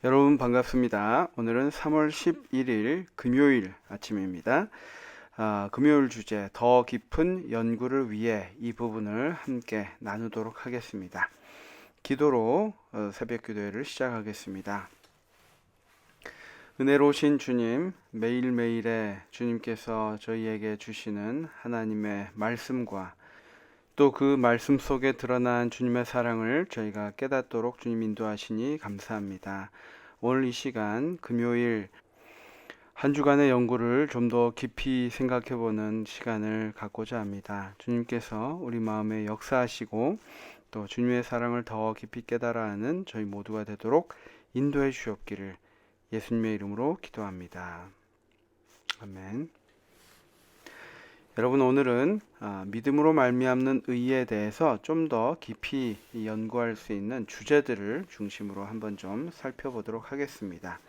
여러분 반갑습니다. 오늘은 3월 11일 금요일 아침입니다. 금요일 주제 더 깊은 연구를 위해 이 부분을 함께 나누도록 하겠습니다. 기도로 새벽 기도회를 시작하겠습니다. 은혜로우신 주님, 매일매일의 주님께서 저희에게 주시는 하나님의 말씀과 또 그 말씀 속에 드러난 주님의 사랑을 저희가 깨닫도록 주님 인도하시니 감사합니다. 오늘 이 시간 금요일 한 주간의 연구를 좀 더 깊이 생각해보는 시간을 갖고자 합니다. 주님께서 우리 마음에 역사하시고 또 주님의 사랑을 더 깊이 깨달아 하는 저희 모두가 되도록 인도해 주옵기를 예수님의 이름으로 기도합니다. 아멘. 여러분, 오늘은 믿음으로 말미암는 의에 대해서 좀 더 깊이 연구할 수 있는 주제들을 중심으로 한번 좀 살펴보도록 하겠습니다.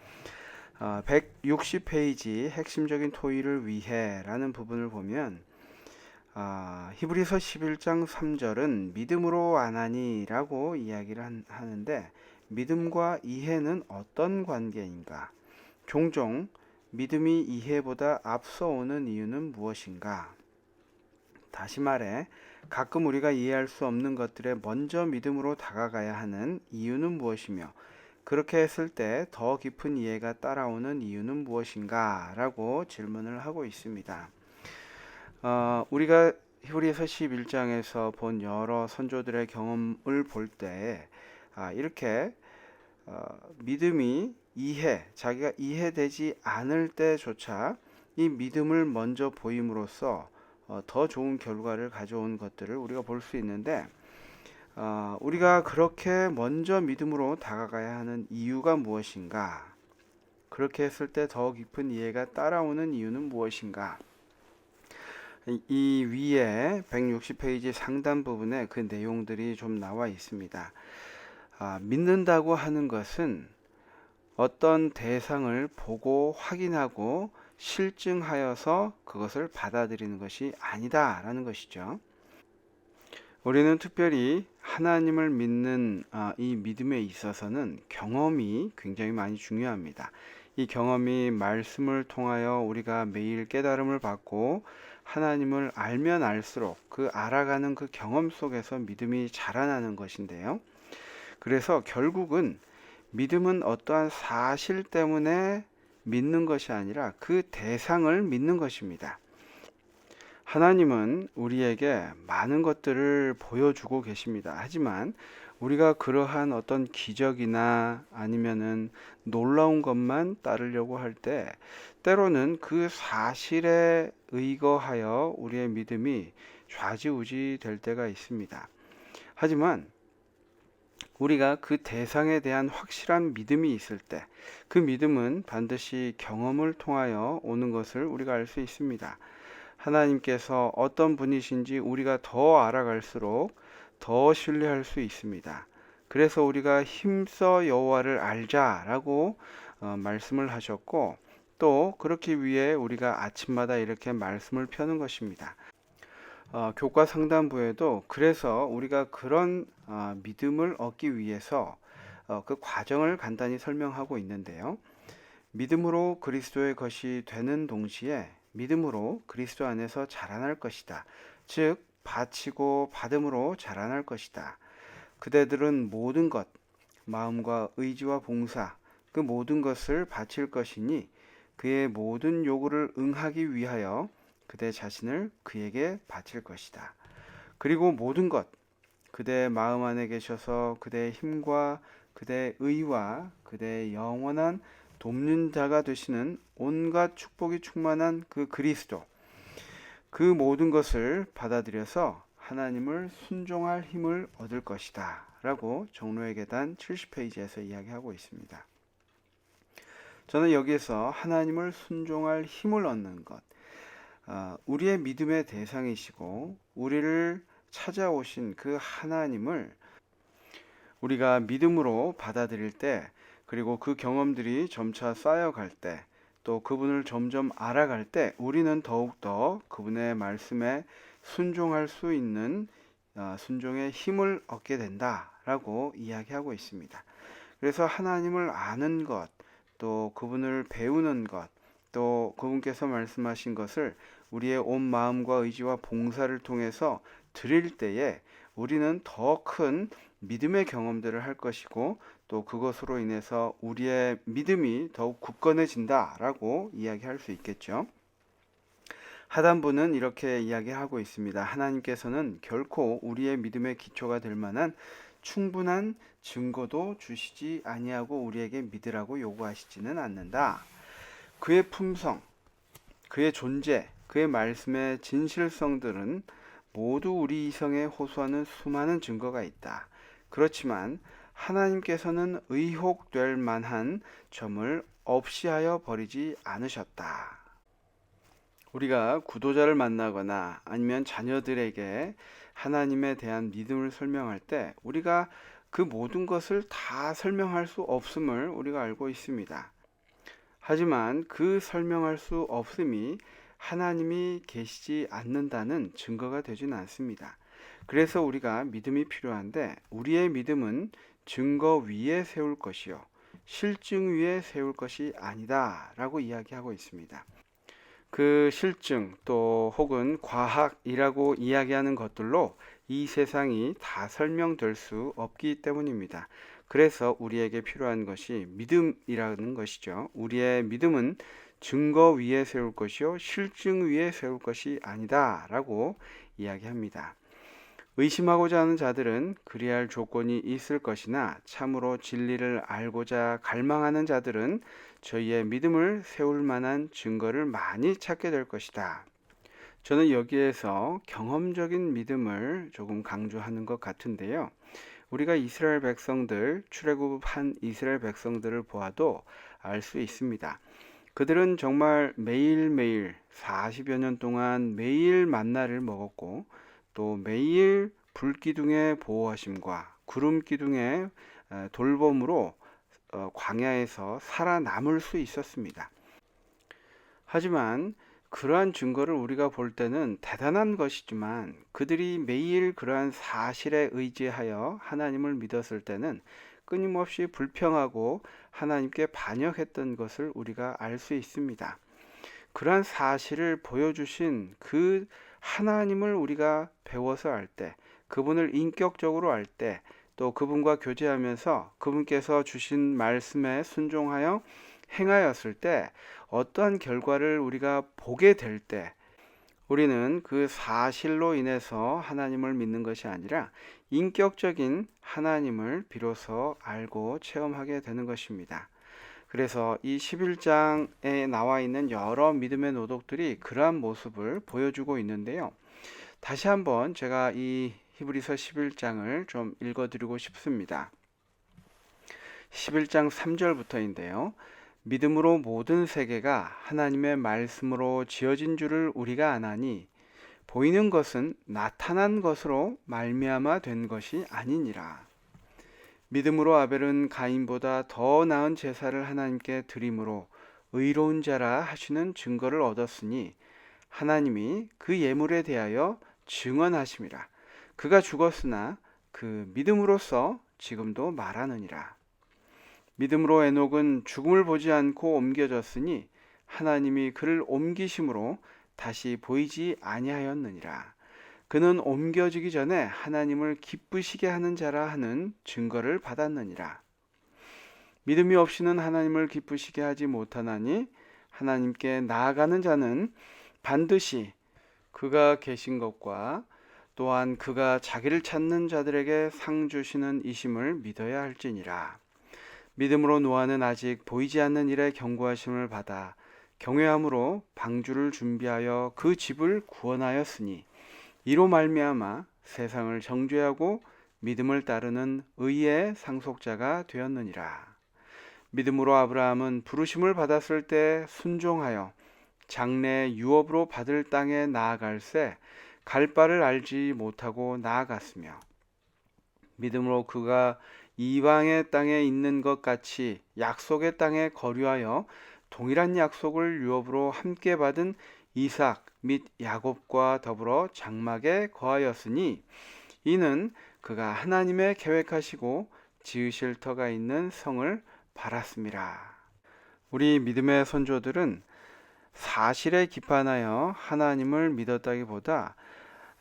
160페이지 핵심적인 토의를 위해 라는 부분을 보면 히브리서 11장 3절은 믿음으로 안하니 라고 이야기를 하는데, 믿음과 이해는 어떤 관계인가? 종종 믿음이 이해보다 앞서오는 이유는 무엇인가? 다시 말해, 가끔 우리가 이해할 수 없는 것들에 먼저 믿음으로 다가가야 하는 이유는 무엇이며, 그렇게 했을 때 더 깊은 이해가 따라오는 이유는 무엇인가? 라고 질문을 하고 있습니다. 우리가 히브리서 11장에서 본 여러 선조들의 경험을 볼 때, 이렇게 믿음이 자기가 이해되지 않을 때조차 이 믿음을 먼저 보임으로써 더 좋은 결과를 가져온 것들을 우리가 볼 수 있는데, 우리가 그렇게 먼저 믿음으로 다가가야 하는 이유가 무엇인가? 그렇게 했을 때 더 깊은 이해가 따라오는 이유는 무엇인가? 이 위에 160페이지 상단 부분에 그 내용들이 좀 나와 있습니다. 믿는다고 하는 것은 어떤 대상을 보고 확인하고 실증하여서 그것을 받아들이는 것이 아니다라는 것이죠. 우리는 특별히 하나님을 믿는 이 믿음에 있어서는 경험이 굉장히 많이 중요합니다. 이 경험이 말씀을 통하여 우리가 매일 깨달음을 받고 하나님을 알면 알수록 그 알아가는 그 경험 속에서 믿음이 자라나는 것인데요. 그래서 결국은 믿음은 어떠한 사실 때문에 믿는 것이 아니라 그 대상을 믿는 것입니다. 하나님은 우리에게 많은 것들을 보여주고 계십니다. 하지만 우리가 그러한 어떤 기적이나 아니면은 놀라운 것만 따르려고 할 때, 때로는 그 사실에 의거하여 우리의 믿음이 좌지우지 될 때가 있습니다. 하지만 우리가 그 대상에 대한 확실한 믿음이 있을 때, 그 믿음은 반드시 경험을 통하여 오는 것을 우리가 알 수 있습니다. 하나님께서 어떤 분이신지 우리가 더 알아갈수록 더 신뢰할 수 있습니다. 그래서 우리가 힘써 여호와를 알자라고 말씀을 하셨고, 또 그렇기 위해 우리가 아침마다 이렇게 말씀을 펴는 것입니다. 교과 상담부에도 그래서 우리가 그런 믿음을 얻기 위해서 그 과정을 간단히 설명하고 있는데요. 믿음으로 그리스도의 것이 되는 동시에 믿음으로 그리스도 안에서 자라날 것이다. 즉 바치고 받음으로 자라날 것이다. 그대들은 모든 것, 마음과 의지와 봉사, 그 모든 것을 바칠 것이니 그의 모든 요구를 응하기 위하여 그대 자신을 그에게 바칠 것이다. 그리고 모든 것, 그대의 마음 안에 계셔서 그대의 힘과 그대의 의와 그대의 영원한 돕는 자가 되시는 온갖 축복이 충만한 그 그리스도, 그 모든 것을 받아들여서 하나님을 순종할 힘을 얻을 것이다 라고 정로의 계단 70페이지에서 이야기하고 있습니다. 저는 여기에서 하나님을 순종할 힘을 얻는 것, 우리의 믿음의 대상이시고 우리를 찾아오신 그 하나님을 우리가 믿음으로 받아들일 때, 그리고 그 경험들이 점차 쌓여갈 때, 또 그분을 점점 알아갈 때 우리는 더욱더 그분의 말씀에 순종할 수 있는 순종의 힘을 얻게 된다라고 이야기하고 있습니다. 그래서 하나님을 아는 것, 또 그분을 배우는 것, 또 그분께서 말씀하신 것을 우리의 온 마음과 의지와 봉사를 통해서 드릴 때에 우리는 더 큰 믿음의 경험들을 할 것이고, 또 그것으로 인해서 우리의 믿음이 더욱 굳건해진다라고 이야기할 수 있겠죠. 하단부는 이렇게 이야기하고 있습니다. 하나님께서는 결코 우리의 믿음의 기초가 될 만한 충분한 증거도 주시지 아니하고 우리에게 믿으라고 요구하시지는 않는다. 그의 품성, 그의 존재, 그의 말씀의 진실성들은 모두 우리 이성에 호소하는 수많은 증거가 있다. 그렇지만 하나님께서는 의혹될 만한 점을 없이 하여 버리지 않으셨다. 우리가 구도자를 만나거나 아니면 자녀들에게 하나님에 대한 믿음을 설명할 때 우리가 그 모든 것을 다 설명할 수 없음을 우리가 알고 있습니다. 하지만 그 설명할 수 없음이 하나님이 계시지 않는다는 증거가 되진 않습니다. 그래서 우리가 믿음이 필요한데 우리의 믿음은 증거 위에 세울 것이요 실증 위에 세울 것이 아니다 라고 이야기하고 있습니다. 그 실증 또 혹은 과학이라고 이야기하는 것들로 이 세상이 다 설명될 수 없기 때문입니다. 그래서 우리에게 필요한 것이 믿음이라는 것이죠. 우리의 믿음은 증거 위에 세울 것이요 실증 위에 세울 것이 아니다 라고 이야기합니다. 의심하고자 하는 자들은 그리할 조건이 있을 것이나 참으로 진리를 알고자 갈망하는 자들은 저희의 믿음을 세울 만한 증거를 많이 찾게 될 것이다. 저는 여기에서 경험적인 믿음을 조금 강조하는 것 같은데요. 우리가 이스라엘 백성들, 출애굽한 이스라엘 백성들을 보아도 알 수 있습니다. 그들은 정말 매일매일 40여 년 동안 매일 만나를 먹었고 또 매일 불기둥의 보호하심과 구름기둥의 돌봄으로 광야에서 살아남을 수 있었습니다. 하지만 그러한 증거를 우리가 볼 때는 대단한 것이지만 그들이 매일 그러한 사실에 의지하여 하나님을 믿었을 때는 끊임없이 불평하고 하나님께 반역했던 것을 우리가 알 수 있습니다. 그러한 사실을 보여주신 그 하나님을 우리가 배워서 알 때, 그분을 인격적으로 알 때, 또 그분과 교제하면서 그분께서 주신 말씀에 순종하여 행하였을 때 어떠한 결과를 우리가 보게 될 때 우리는 그 사실로 인해서 하나님을 믿는 것이 아니라 인격적인 하나님을 비로소 알고 체험하게 되는 것입니다. 그래서 이 11장에 나와 있는 여러 믿음의 노독들이 그러한 모습을 보여주고 있는데요. 다시 한번 제가 이 히브리서 11장을 좀 읽어드리고 싶습니다. 11장 3절부터인데요. 믿음으로 모든 세계가 하나님의 말씀으로 지어진 줄을 우리가 아나니 보이는 것은 나타난 것으로 말미암아 된 것이 아니니라. 믿음으로 아벨은 가인보다 더 나은 제사를 하나님께 드림으로 의로운 자라 하시는 증거를 얻었으니 하나님이 그 예물에 대하여 증언하심이라. 그가 죽었으나 그 믿음으로써 지금도 말하느니라. 믿음으로 에녹은 죽음을 보지 않고 옮겨졌으니 하나님이 그를 옮기심으로 다시 보이지 아니하였느니라. 그는 옮겨지기 전에 하나님을 기쁘시게 하는 자라 하는 증거를 받았느니라. 믿음이 없이는 하나님을 기쁘시게 하지 못하나니 하나님께 나아가는 자는 반드시 그가 계신 것과 또한 그가 자기를 찾는 자들에게 상 주시는 이심을 믿어야 할지니라. 믿음으로 노아는 아직 보이지 않는 일에 경고하심을 받아 경외함으로 방주를 준비하여 그 집을 구원하였으니 이로 말미암아 세상을 정죄하고 믿음을 따르는 의의 상속자가 되었느니라. 믿음으로 아브라함은 부르심을 받았을 때 순종하여 장래 유업으로 받을 땅에 나아갈새 갈 바를 알지 못하고 나아갔으며 믿음으로 그가 이방의 땅에 있는 것 같이 약속의 땅에 거류하여 동일한 약속을 유업으로 함께 받은 이삭 및 야곱과 더불어 장막에 거하였으니 이는 그가 하나님의 계획하시고 지으실 터가 있는 성을 바랐습니다. 우리 믿음의 선조들은 사실에 기반하여 하나님을 믿었다기보다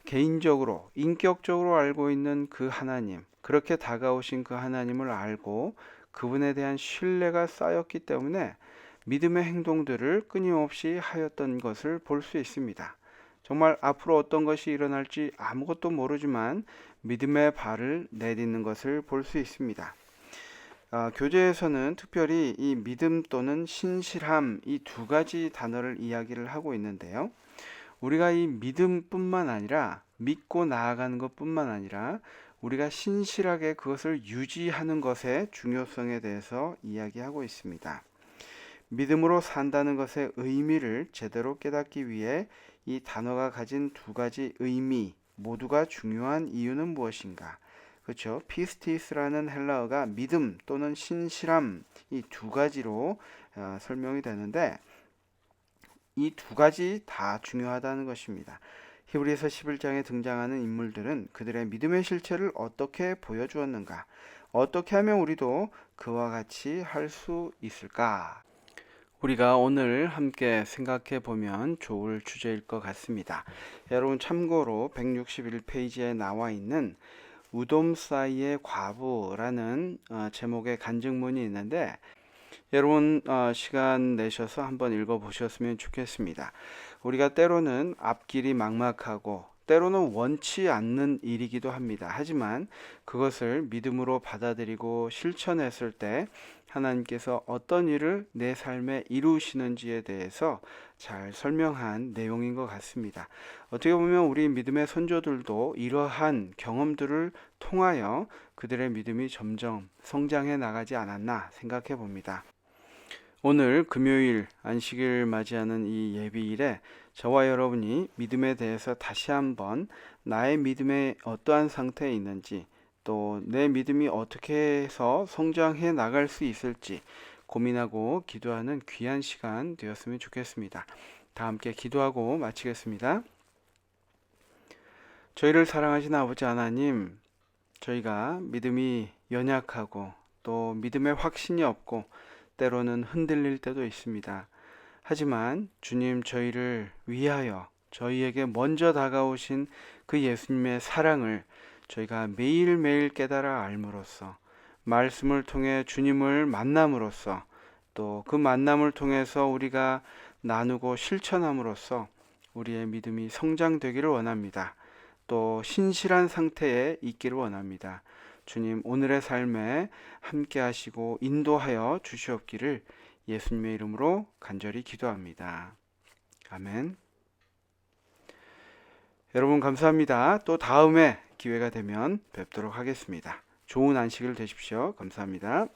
개인적으로, 인격적으로 알고 있는 그 하나님, 그렇게 다가오신 그 하나님을 알고 그분에 대한 신뢰가 쌓였기 때문에 믿음의 행동들을 끊임없이 하였던 것을 볼 수 있습니다. 정말 앞으로 어떤 것이 일어날지 아무것도 모르지만 믿음의 발을 내딛는 것을 볼 수 있습니다. 교재에서는 특별히 이 믿음 또는 신실함 이 두 가지 단어를 이야기를 하고 있는데요. 우리가 이 믿음뿐만 아니라 믿고 나아가는 것뿐만 아니라 우리가 신실하게 그것을 유지하는 것의 중요성에 대해서 이야기하고 있습니다. 믿음으로 산다는 것의 의미를 제대로 깨닫기 위해 이 단어가 가진 두 가지 의미 모두가 중요한 이유는 무엇인가? 그렇죠. 피스티스라는 헬라어가 믿음 또는 신실함 이 두 가지로 설명이 되는데 이 두 가지 다 중요하다는 것입니다. 히브리서 11장에 등장하는 인물들은 그들의 믿음의 실체를 어떻게 보여주었는가? 어떻게 하면 우리도 그와 같이 할 수 있을까? 우리가 오늘 함께 생각해 보면 좋을 주제일 것 같습니다. 여러분 참고로 161페이지에 나와 있는 우돔사이의 과부라는 제목의 간증문이 있는데 여러분 시간 내셔서 한번 읽어 보셨으면 좋겠습니다. 우리가 때로는 앞길이 막막하고 때로는 원치 않는 일이기도 합니다. 하지만 그것을 믿음으로 받아들이고 실천했을 때 하나님께서 어떤 일을 내 삶에 이루시는지에 대해서 잘 설명한 내용인 것 같습니다. 어떻게 보면 우리 믿음의 선조들도 이러한 경험들을 통하여 그들의 믿음이 점점 성장해 나가지 않았나 생각해 봅니다. 오늘 금요일 안식일 맞이하는 이 예비일에 저와 여러분이 믿음에 대해서 다시 한번 나의 믿음의 어떠한 상태에 있는지 또 내 믿음이 어떻게 해서 성장해 나갈 수 있을지 고민하고 기도하는 귀한 시간 되었으면 좋겠습니다. 다 함께 기도하고 마치겠습니다. 저희를 사랑하신 아버지 하나님, 저희가 믿음이 연약하고 또 믿음의 확신이 없고 때로는 흔들릴 때도 있습니다. 하지만 주님 저희를 위하여 저희에게 먼저 다가오신 그 예수님의 사랑을 저희가 매일매일 깨달아 알므로써 말씀을 통해 주님을 만남으로써 또 그 만남을 통해서 우리가 나누고 실천함으로써 우리의 믿음이 성장되기를 원합니다. 또 신실한 상태에 있기를 원합니다. 주님 오늘의 삶에 함께 하시고 인도하여 주시옵기를 예수님의 이름으로 간절히 기도합니다. 아멘. 여러분 감사합니다. 또 다음에 기회가 되면 뵙도록 하겠습니다. 좋은 안식일 되십시오. 감사합니다.